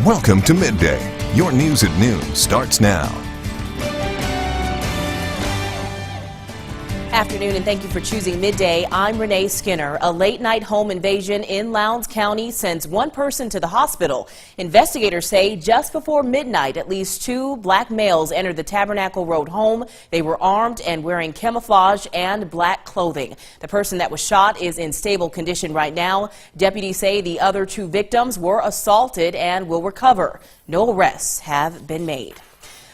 Welcome to Midday. Your news at noon starts now. Afternoon, and thank you for choosing Midday. I'm Renee Skinner. A late-night home invasion in Lowndes County sends one person to the hospital. Investigators say just before midnight, at least two black males entered the Tabernacle Road home. They were armed and wearing camouflage and black clothing. The person that was shot is in stable condition right now. Deputies say the other two victims were assaulted and will recover. No arrests have been made.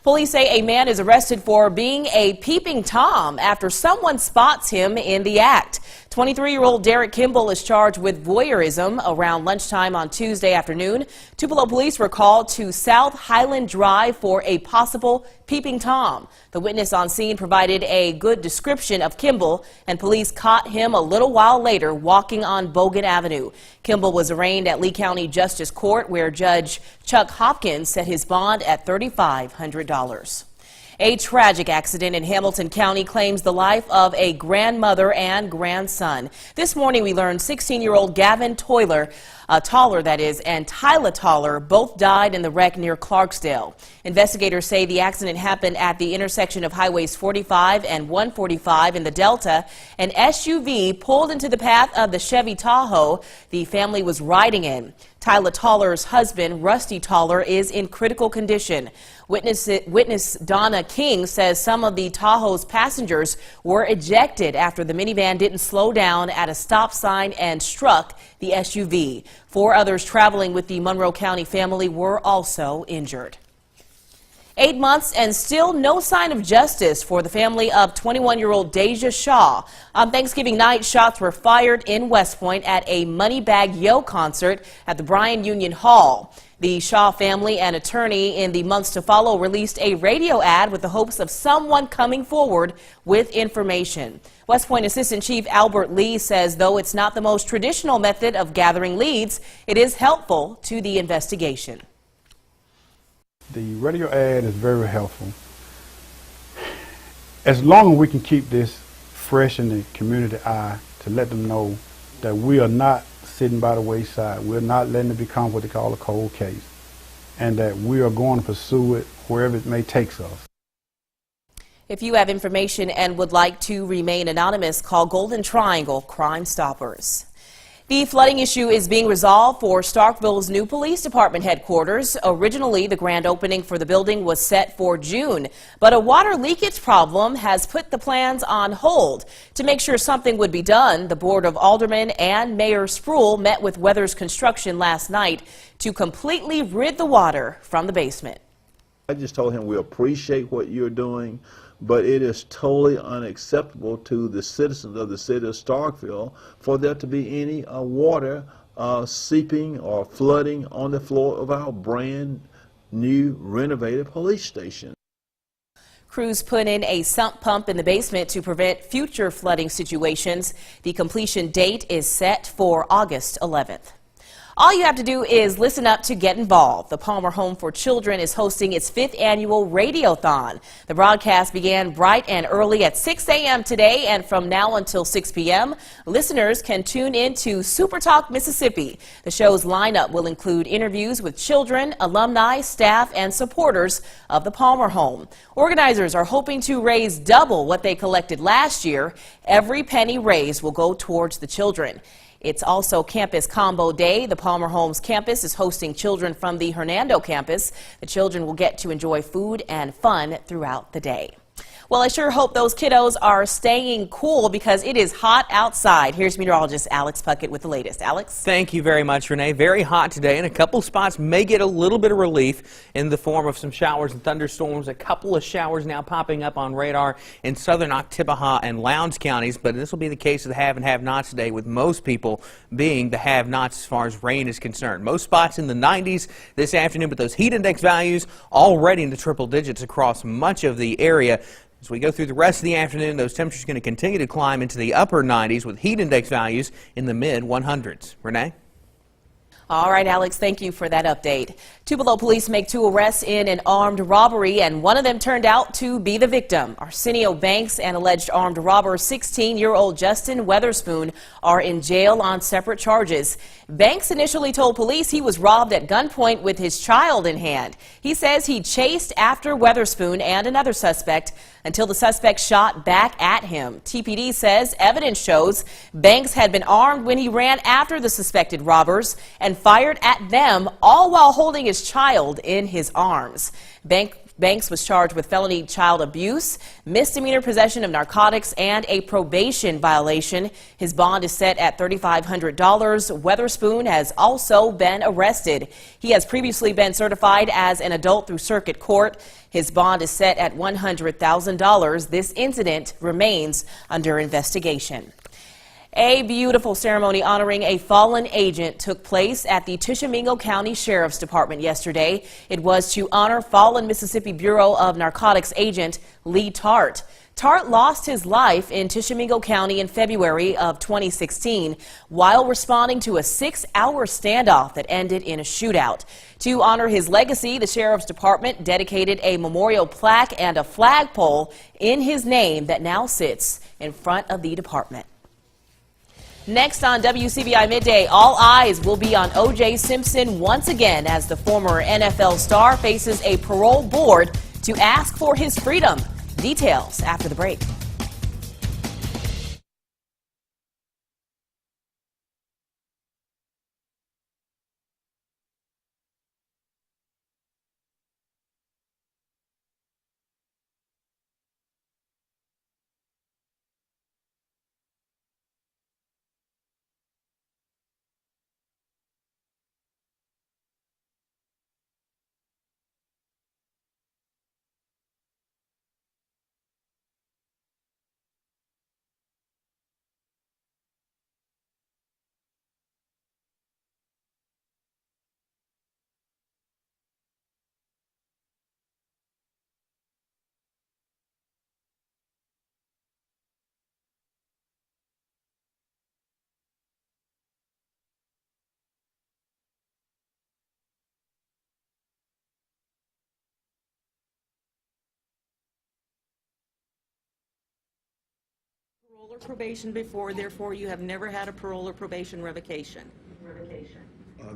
Police say a man is arrested for being a peeping Tom after someone spots him in the act. 23-year-old Derek Kimball is charged with voyeurism. Around lunchtime on Tuesday afternoon, Tupelo police were called to South Highland Drive for a possible peeping Tom. The witness on scene provided a good description of Kimball, and police caught him a little while later walking on Bogan Avenue. Kimball was arraigned at Lee County Justice Court, where Judge Chuck Hopkins set his bond at $3,500. A tragic accident in Hamilton County claims the life of a grandmother and grandson. This morning we learned 16-year-old Gavin Toller, and Tyla Toller both died in the wreck near Clarksdale. Investigators say the accident happened at the intersection of Highways 45 and 145 in the Delta. An SUV pulled into the path of the Chevy Tahoe the family was riding in. Tyla Toller's husband, Rusty Toller, is in critical condition. Witness Donna King says some of the Tahoe's passengers were ejected after the minivan didn't slow down at a stop sign and struck the SUV. 4 others traveling with the Monroe County family were also injured. 8 months and still no sign of justice for the family of 21-year-old Deja Shaw. On Thanksgiving night, shots were fired in West Point at a Moneybag Yo concert at the Bryan Union Hall. The Shaw family and attorney in the months to follow released a radio ad with the hopes of someone coming forward with information. West Point Assistant Chief Albert Lee says though it's not the most traditional method of gathering leads, it is helpful to the investigation. The radio ad is very helpful. As long as we can keep this fresh in the community eye to let them know that we are not sitting by the wayside, we're not letting it become what they call a cold case, and that we are going to pursue it wherever it may take us. If you have information and would like to remain anonymous, call Golden Triangle Crime Stoppers. The flooding issue is being resolved for Starkville's new police department headquarters. Originally, the grand opening for the building was set for June, but a water leakage problem has put the plans on hold. To make sure something would be done, the Board of Aldermen and Mayor Spruill met with Weathers Construction last night to completely rid the water from the basement. I just told him we appreciate what you're doing, but it is totally unacceptable to the citizens of the city of Starkville for there to be any water seeping or flooding on the floor of our brand new renovated police station. Crews put in a sump pump in the basement to prevent future flooding situations. The completion date is set for August 11th. All you have to do is listen up to get involved. The Palmer Home for Children is hosting its 5th annual Radiothon. The broadcast began bright and early at 6 a.m. today, and from now until 6 p.m., listeners can tune in to Super Talk Mississippi. The show's lineup will include interviews with children, alumni, staff, and supporters of the Palmer Home. Organizers are hoping to raise double what they collected last year. Every penny raised will go towards the children. It's also Campus Combo Day. The Palmer Homes campus is hosting children from the Hernando campus. The children will get to enjoy food and fun throughout the day. Well, I sure hope those kiddos are staying cool because it is hot outside. Here's meteorologist Alex Puckett with the latest. Alex? Thank you very much, Renee. Very hot today, and a couple spots may get a little bit of relief in the form of some showers and thunderstorms. A couple of showers now popping up on radar in southern Oktibbeha and Lowndes counties, but this will be the case of the have and have-nots today, with most people being the have-nots as far as rain is concerned. Most spots in the 90s this afternoon, but those heat index values already in the triple digits across much of the area. As we go through the rest of the afternoon, those temperatures are going to continue to climb into the upper 90s with heat index values in the mid 100s. Renee? All right, Alex, thank you for that update. Tupelo police make 2 arrests in an armed robbery, and one of them turned out to be the victim. Arsenio Banks and alleged armed robber 16-year-old Justin Weatherspoon are in jail on separate charges. Banks initially told police he was robbed at gunpoint with his child in hand. He says he chased after Weatherspoon and another suspect until the suspect shot back at him. TPD says evidence shows Banks had been armed when he ran after the suspected robbers and fired at them, all while holding his child in his arms. Banks was charged with felony child abuse, misdemeanor possession of narcotics, and a probation violation. His bond is set at $3,500. Weatherspoon has also been arrested. He has previously been certified as an adult through circuit court. His bond is set at $100,000. This incident remains under investigation. A beautiful ceremony honoring a fallen agent took place at the Tishomingo County Sheriff's Department yesterday. It was to honor fallen Mississippi Bureau of Narcotics agent Lee Tart. Tart lost his life in Tishomingo County in February of 2016 while responding to a 6-hour standoff that ended in a shootout. To honor his legacy, the Sheriff's Department dedicated a memorial plaque and a flagpole in his name that now sits in front of the department. Next on WCBI Midday, all eyes will be on O.J. Simpson once again as the former NFL star faces a parole board to ask for his freedom. Details after the break. Parole or probation before, therefore you have never had a parole or probation revocation.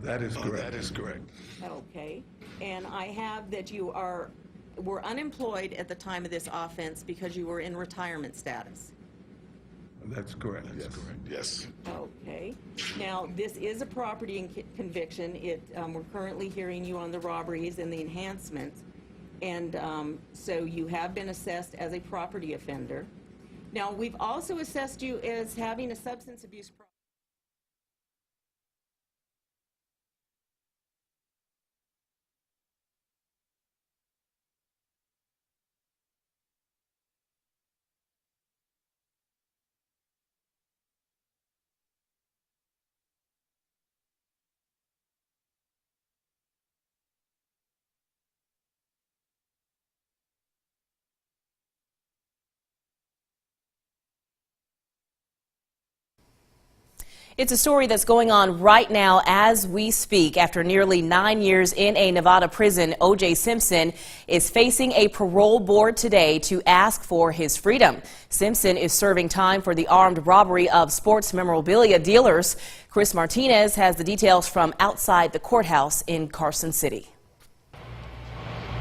That is correct. That is correct. Okay. And I have that you were unemployed at the time of this offense because you were in retirement status. That's correct. Yes. Correct. Yes. Okay. Now, this is a property conviction. We're currently hearing you on the robberies and the enhancements. And so you have been assessed as a property offender. Now, we've also assessed you as having a substance abuse problem. It's a story that's going on right now as we speak. After nearly 9 years in a Nevada prison, O.J. Simpson is facing a parole board today to ask for his freedom. Simpson is serving time for the armed robbery of sports memorabilia dealers. Chris Martinez has the details from outside the courthouse in Carson City.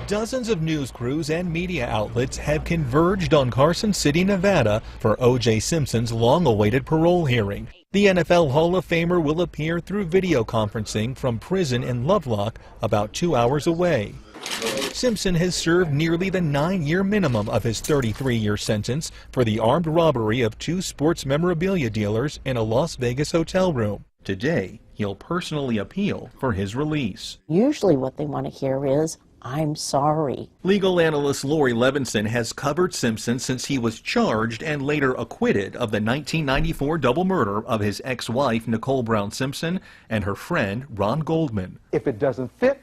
Dozens of news crews and media outlets have converged on Carson City, Nevada for O.J. Simpson's long-awaited parole hearing. The NFL Hall of Famer will appear through video conferencing from prison in Lovelock, about 2 hours away. Simpson has served nearly the 9-year minimum of his 33-year sentence for the armed robbery of 2 sports memorabilia dealers in a Las Vegas hotel room. Today, he'll personally appeal for his release. Usually what they want to hear is, I'm sorry. Legal analyst Lori Levinson has covered Simpson since he was charged and later acquitted of the 1994 double murder of his ex-wife Nicole Brown Simpson and her friend Ron Goldman. If it doesn't fit,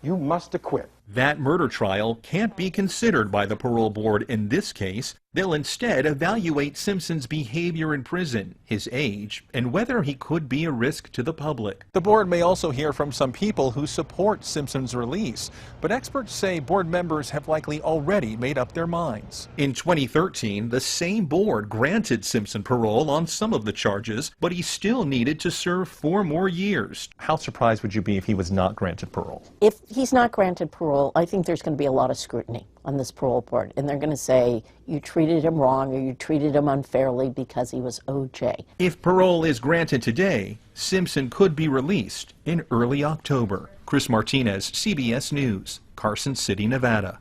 you must acquit. That murder trial can't be considered by the parole board in this case. They'll instead evaluate Simpson's behavior in prison, his age, and whether he could be a risk to the public. The board may also hear from some people who support Simpson's release, but experts say board members have likely already made up their minds. In 2013, the same board granted Simpson parole on some of the charges, but he still needed to serve 4 more years. How surprised would you be if he was not granted parole? If he's not granted parole, I think there's going to be a lot of scrutiny on this parole board, and they're going to say you treated him wrong or you treated him unfairly because he was OJ. If parole is granted today, Simpson could be released in early October. Chris Martinez, CBS News, Carson City, Nevada.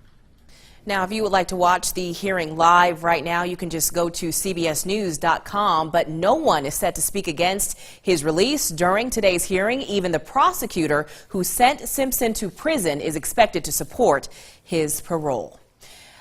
Now, if you would like to watch the hearing live right now, you can just go to cbsnews.com, but no one is set to speak against his release during today's hearing. Even the prosecutor who sent Simpson to prison is expected to support his parole.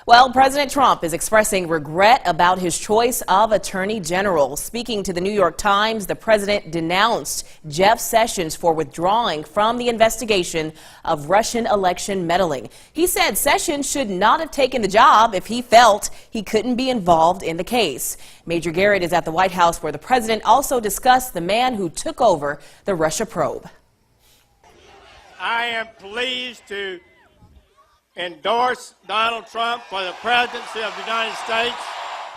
Well, President Trump is expressing regret about his choice of Attorney General. Speaking to the New York Times, the president denounced Jeff Sessions for withdrawing from the investigation of Russian election meddling. He said Sessions should not have taken the job if he felt he couldn't be involved in the case. Major Garrett is at the White House, where the president also discussed the man who took over the Russia probe. I am pleased to endorse Donald Trump for the presidency of the United States.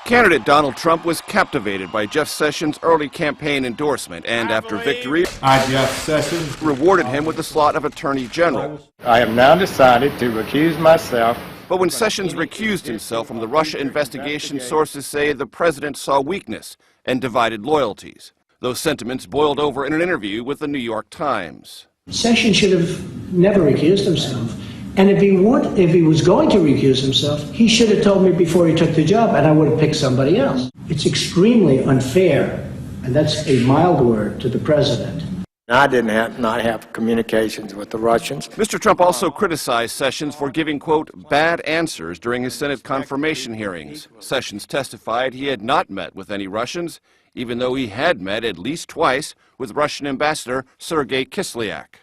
Candidate Donald Trump was captivated by Jeff Sessions' early campaign endorsement and, after victory, Jeff Sessions, rewarded him with the slot of Attorney General. I have now decided to recuse myself. But when Sessions recused himself from the Russia investigation, sources say the president saw weakness and divided loyalties. Those sentiments boiled over in an interview with the New York Times. Sessions should have never recused himself. And if he was going to recuse himself, he should have told me before he took the job, and I would have picked somebody else. It's extremely unfair, and that's a mild word, to the president. I didn't not have communications with the Russians. Mr. Trump also criticized Sessions for giving, quote, bad answers during his Senate confirmation hearings. Sessions testified he had not met with any Russians, even though he had met at least twice with Russian Ambassador Sergei Kislyak.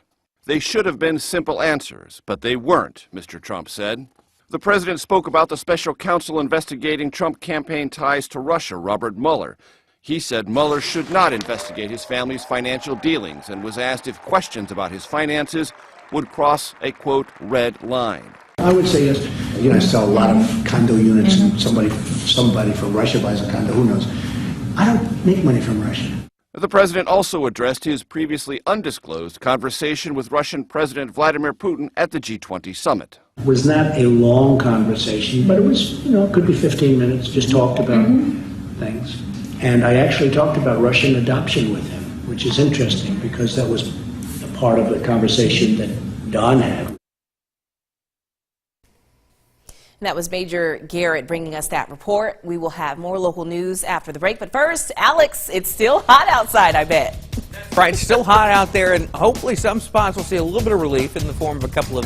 They should have been simple answers, but they weren't, Mr. Trump said. The president spoke about the special counsel investigating Trump campaign ties to Russia, Robert Mueller. He said Mueller should not investigate his family's financial dealings and was asked if questions about his finances would cross a, quote, red line. I would say yes. You know, I sell a lot of condo units, and somebody from Russia buys a condo, who knows? I don't make money from Russia. The president also addressed his previously undisclosed conversation with Russian President Vladimir Putin at the G20 summit. It was not a long conversation, but it was, it could be 15 minutes, just talked about things. And I actually talked about Russian adoption with him, which is interesting because that was a part of the conversation that Don had. And that was Major Garrett bringing us that report. We will have more local news after the break. But first, Alex, it's still hot outside, I bet. Right, it's still hot out there, and hopefully some spots will see a little bit of relief in the form of a couple of